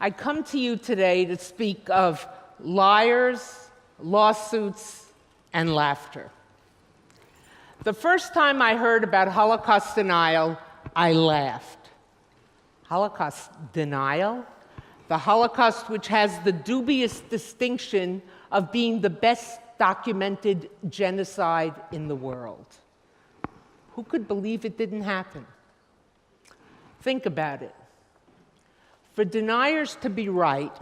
I come to you today to speak of liars, lawsuits, and laughter. The first time I heard about Holocaust denial, I laughed. Holocaust denial? The Holocaust, which has the dubious distinction of being the best documented genocide in the world. Who could believe it didn't happen? Think about it. For deniers to be right,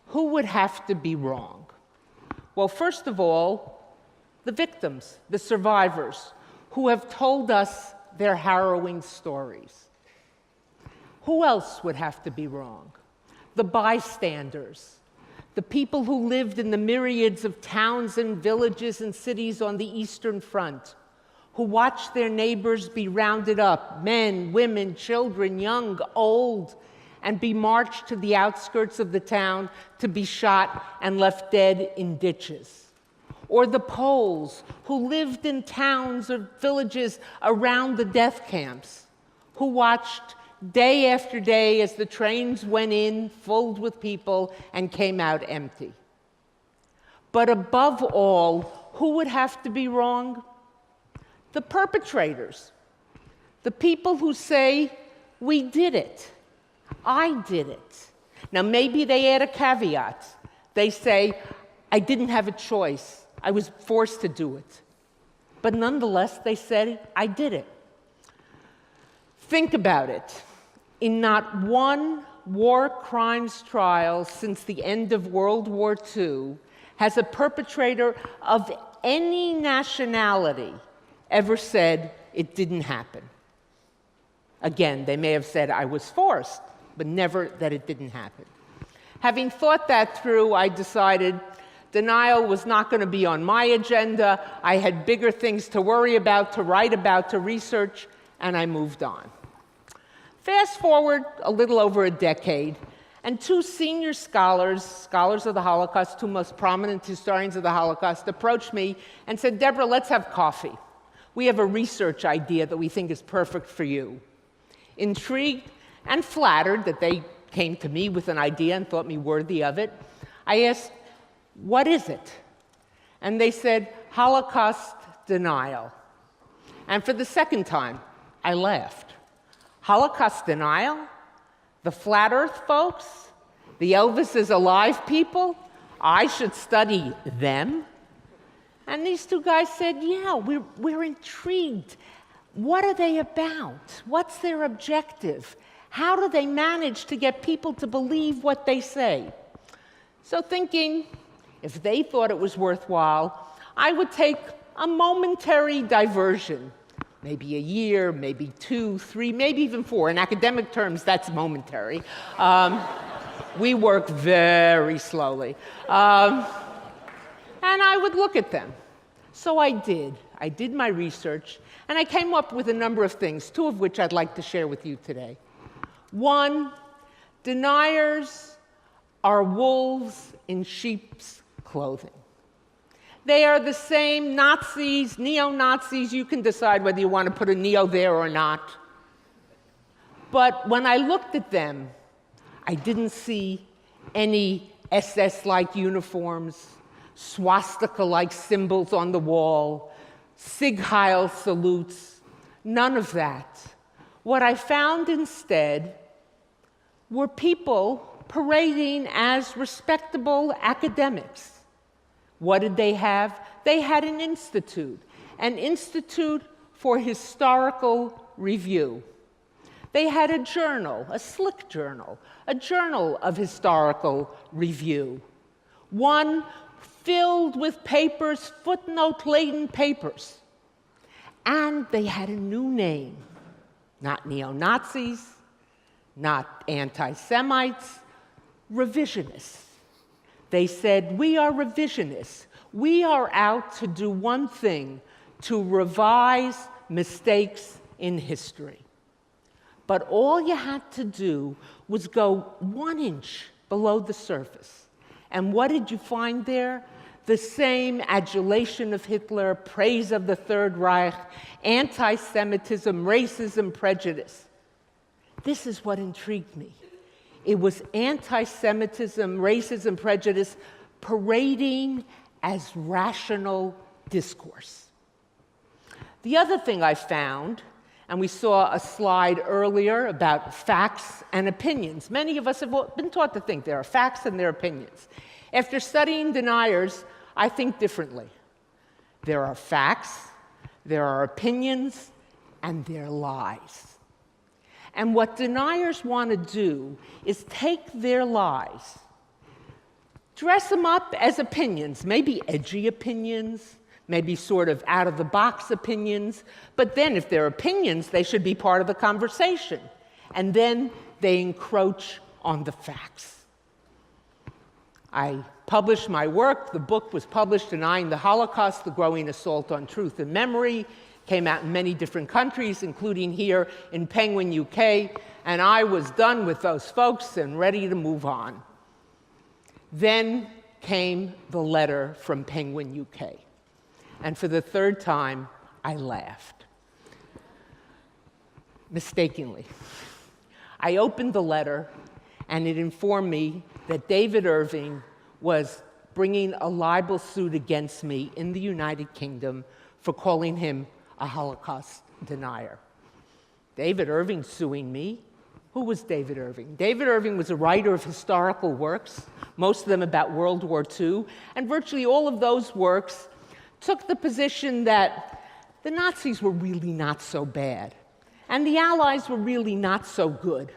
who would have to be wrong? Well, first of all, the victims, the survivors, who have told us their harrowing stories. Who else would have to be wrong? The bystanders, the people who lived in the myriads of towns and villages and cities on the Eastern Front, who watched their neighbors be rounded up, men, women, children, young, old, and be marched to the outskirts of the town to be shot and left dead in ditches. Or the Poles, who lived in towns or villages around the death camps, who watched day after day as the trains went in, filled with people, and came out empty. But above all, who would have to be wrong? The perpetrators, the people who say, we did it, I did it. Now, maybe they add a caveat. They say, I didn't have a choice. I was forced to do it. But nonetheless, they said, I did it. Think about it. In not one war crimes trial since the end of World War II has a perpetrator of any nationality ever said it didn't happen. Again, they may have said I was forced, but never that it didn't happen. Having thought that through, I decided denial was not going to be on my agenda. I had bigger things to worry about, to write about, to research, and I moved on. Fast forward a little over a decade, and two senior scholars of the Holocaust, two most prominent historians of the Holocaust, approached me and said, Deborah, let's have coffee. We have a research idea that we think is perfect for you. Intrigued and flattered that they came to me with an idea and thought me worthy of it, I asked, what is it? And they said, Holocaust denial. And for the second time, I laughed. Holocaust denial? The flat earth folks? The Elvis is alive people? I should study them? And these two guys said, yeah, we're intrigued. What are they about? What's their objective? How do they manage to get people to believe what they say? So thinking, if they thought it was worthwhile, I would take a momentary diversion. Maybe a year, maybe 2, 3, maybe even 4. In academic terms, that's momentary. We work very slowly. And I would look at them. So I did. I did my research, and I came up with a number of things, 2 of which I'd like to share with you today. 1, deniers are wolves in sheep's clothing. They are the same Nazis, neo-Nazis. You can decide whether you want to put a neo there or not. But when I looked at them, I didn't see any SS-like uniforms, swastika-like symbols on the wall, Sieg Heil salutes, none of that. What I found instead were people parading as respectable academics. What did they have? They had an institute for historical review. They had a journal, a slick journal, a journal of historical review. One filled with papers, footnote-laden papers. And they had a new name. Not neo-Nazis, not anti-Semites, revisionists. They said, we are revisionists. We are out to do one thing, to revise mistakes in history. But all you had to do was go 1 inch below the surface. And what did you find there? The same adulation of Hitler, praise of the Third Reich, anti-Semitism, racism, prejudice. This is what intrigued me. It was anti-Semitism, racism, prejudice, parading as rational discourse. The other thing I found, and we saw a slide earlier about facts and opinions. Many of us have been taught to think there are facts and there are opinions. After studying deniers, I think differently. There are facts, there are opinions, and there are lies. And what deniers want to do is take their lies, dress them up as opinions, maybe edgy opinions, maybe sort of out-of-the-box opinions, but then if they're opinions, they should be part of the conversation. And then they encroach on the facts. I published my work. The book was published, Denying the Holocaust, The Growing Assault on Truth and Memory. Came out in many different countries, including here in Penguin, UK, and I was done with those folks and ready to move on. Then came the letter from Penguin, UK. And for the third time, I laughed. Mistakenly. I opened the letter, and it informed me that David Irving was bringing a libel suit against me in the United Kingdom for calling him a Holocaust denier. David Irving suing me? Who was David Irving? David Irving was a writer of historical works, most of them about World War II, and virtually all of those works took the position that the Nazis were really not so bad, and the Allies were really not so good.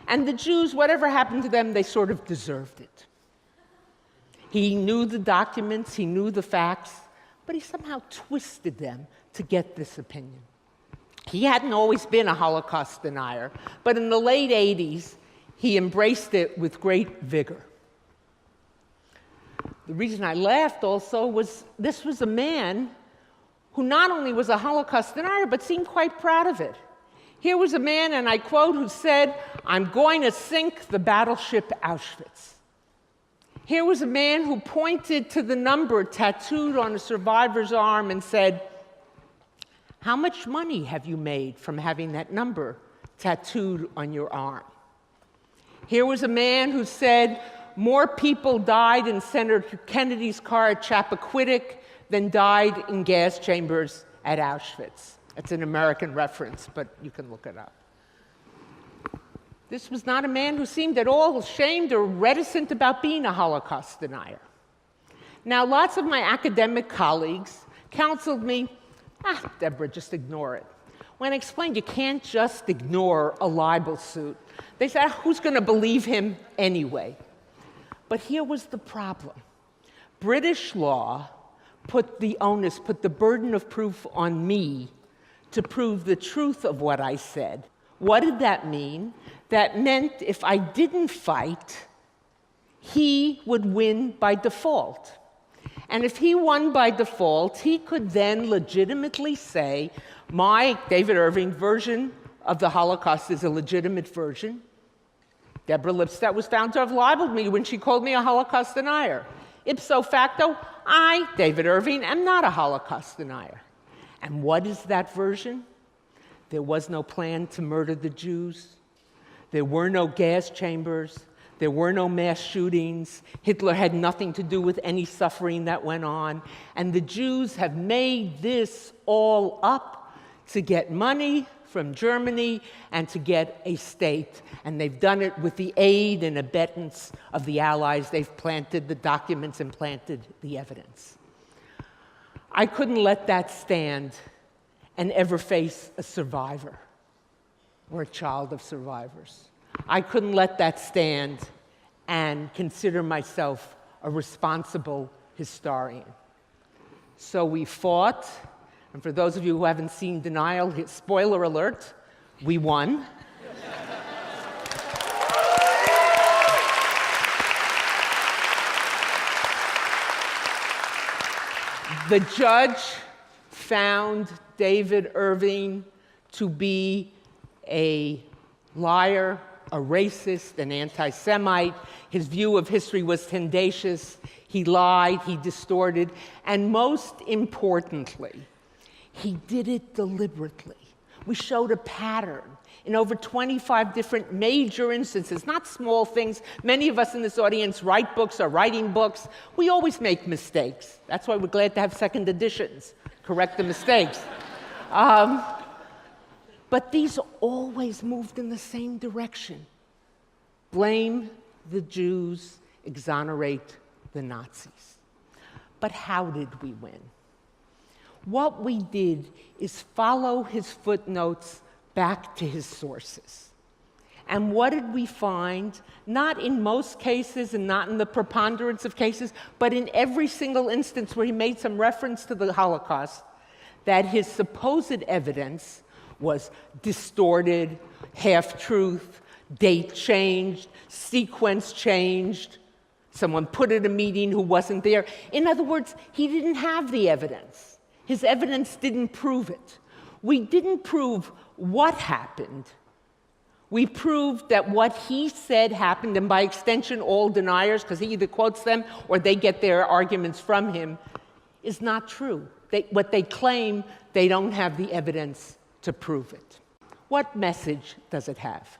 And the Jews, whatever happened to them, they sort of deserved it. He knew the documents, he knew the facts, but he somehow twisted them to get this opinion. He hadn't always been a Holocaust denier, but in the late 80s, he embraced it with great vigor. The reason I laughed also was this was a man who not only was a Holocaust denier, but seemed quite proud of it. Here was a man, and I quote, who said, "I'm going to sink the battleship Auschwitz." Here was a man who pointed to the number tattooed on a survivor's arm and said, "How much money have you made from having that number tattooed on your arm?" Here was a man who said, "More people died in Senator Kennedy's car at Chappaquiddick than died in gas chambers at Auschwitz." It's an American reference, but you can look it up. This was not a man who seemed at all ashamed or reticent about being a Holocaust denier. Now, lots of my academic colleagues counseled me, Deborah, just ignore it. When I explained you can't just ignore a libel suit, they said, who's going to believe him anyway? But here was the problem. British law put the onus, put the burden of proof on me to prove the truth of what I said. What did that mean? That meant if I didn't fight, he would win by default. And if he won by default, he could then legitimately say, my David Irving version of the Holocaust is a legitimate version. Deborah Lipsdat was found to have libeled me when she called me a Holocaust denier. Ipso facto, I, David Irving, am not a Holocaust denier. And what is that version? There was no plan to murder the Jews. There were no gas chambers. There were no mass shootings. Hitler had nothing to do with any suffering that went on. And the Jews have made this all up to get money from Germany and to get a state. And they've done it with the aid and abetance of the Allies. They've planted the documents and planted the evidence. I couldn't let that stand and ever face a survivor or a child of survivors. I couldn't let that stand and consider myself a responsible historian. So we fought, and for those of you who haven't seen Denial, spoiler alert, we won. The judge found David Irving to be a liar, a racist, an anti-Semite. His view of history was tendacious. He lied, he distorted, and most importantly, he did it deliberately. We showed a pattern in over 25 different major instances, not small things. Many of us in this audience write books or writing books. We always make mistakes. That's why we're glad to have second editions, correct the mistakes. But these always moved in the same direction. Blame the Jews, exonerate the Nazis. But how did we win? What we did is follow his footnotes back to his sources. And what did we find? Not in most cases and not in the preponderance of cases, but in every single instance where he made some reference to the Holocaust, that his supposed evidence was distorted, half-truth, date changed, sequence changed, someone put at a meeting who wasn't there. In other words, he didn't have the evidence. His evidence didn't prove it. We didn't prove what happened. We proved that what he said happened, and by extension, all deniers, because he either quotes them or they get their arguments from him, is not true. What they claim, they don't have the evidence to prove it. What message does it have?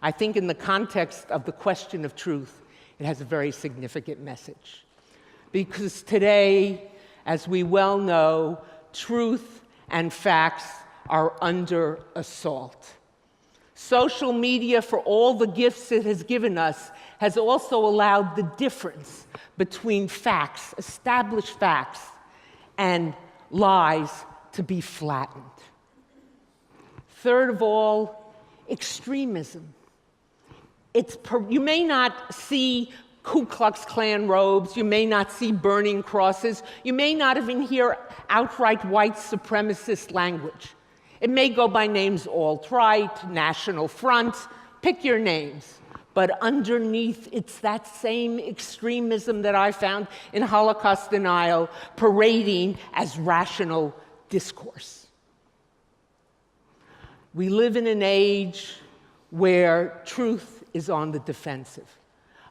I think in the context of the question of truth, it has a very significant message. Because today, as we well know, truth and facts are under assault. Social media, for all the gifts it has given us, has also allowed the difference between facts, established facts, and lies to be flattened. Third of all, extremism. You may not see Ku Klux Klan robes, you may not see burning crosses, you may not even hear outright white supremacist language. It may go by names alt-right, National Front, pick your names. But underneath, it's that same extremism that I found in Holocaust denial parading as rational discourse. We live in an age where truth is on the defensive.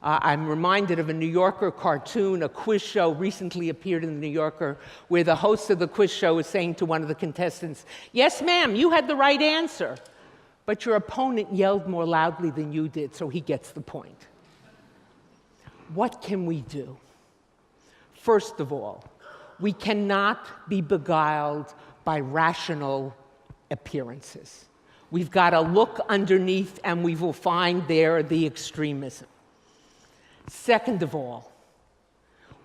I'm reminded of a New Yorker cartoon, a quiz show recently appeared in the New Yorker, where the host of the quiz show was saying to one of the contestants, "Yes, ma'am, you had the right answer, but your opponent yelled more loudly than you did, so he gets the point." What can we do? First of all, we cannot be beguiled by rational appearances. We've got to look underneath, and we will find there the extremism. Second of all,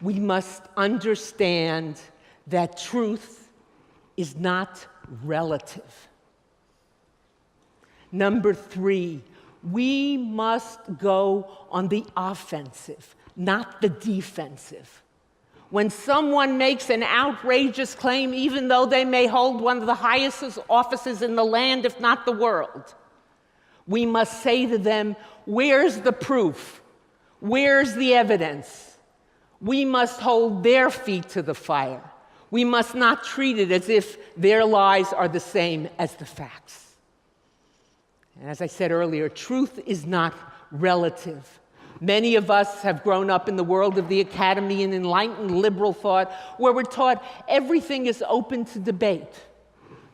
we must understand that truth is not relative. Number three, we must go on the offensive, not the defensive. When someone makes an outrageous claim, even though they may hold one of the highest offices in the land, if not the world, we must say to them, where's the proof? Where's the evidence? We must hold their feet to the fire. We must not treat it as if their lies are the same as the facts. And as I said earlier, truth is not relative. Many of us have grown up in the world of the academy and enlightened liberal thought, where we're taught everything is open to debate.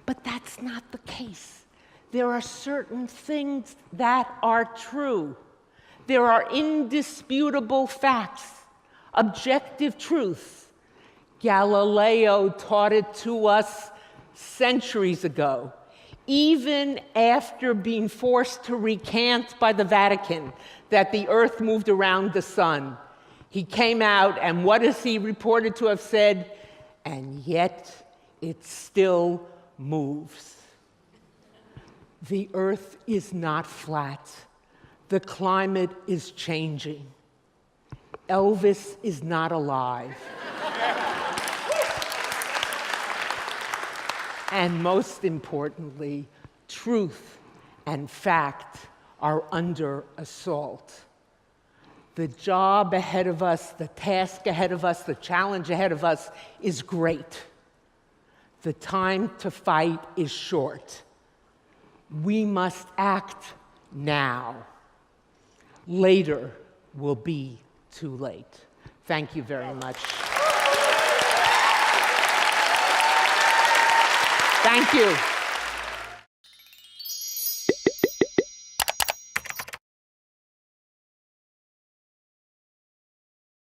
But that's not the case. There are certain things that are true. There are indisputable facts, objective truths. Galileo taught it to us centuries ago, even after being forced to recant by the Vatican that the earth moved around the sun. He came out, and what is he reported to have said? And yet it still moves. The earth is not flat. The climate is changing. Elvis is not alive. And most importantly, truth and fact are under assault. The job ahead of us, the task ahead of us, the challenge ahead of us is great. The time to fight is short. We must act now. Later will be too late. Thank you very much. Thank you.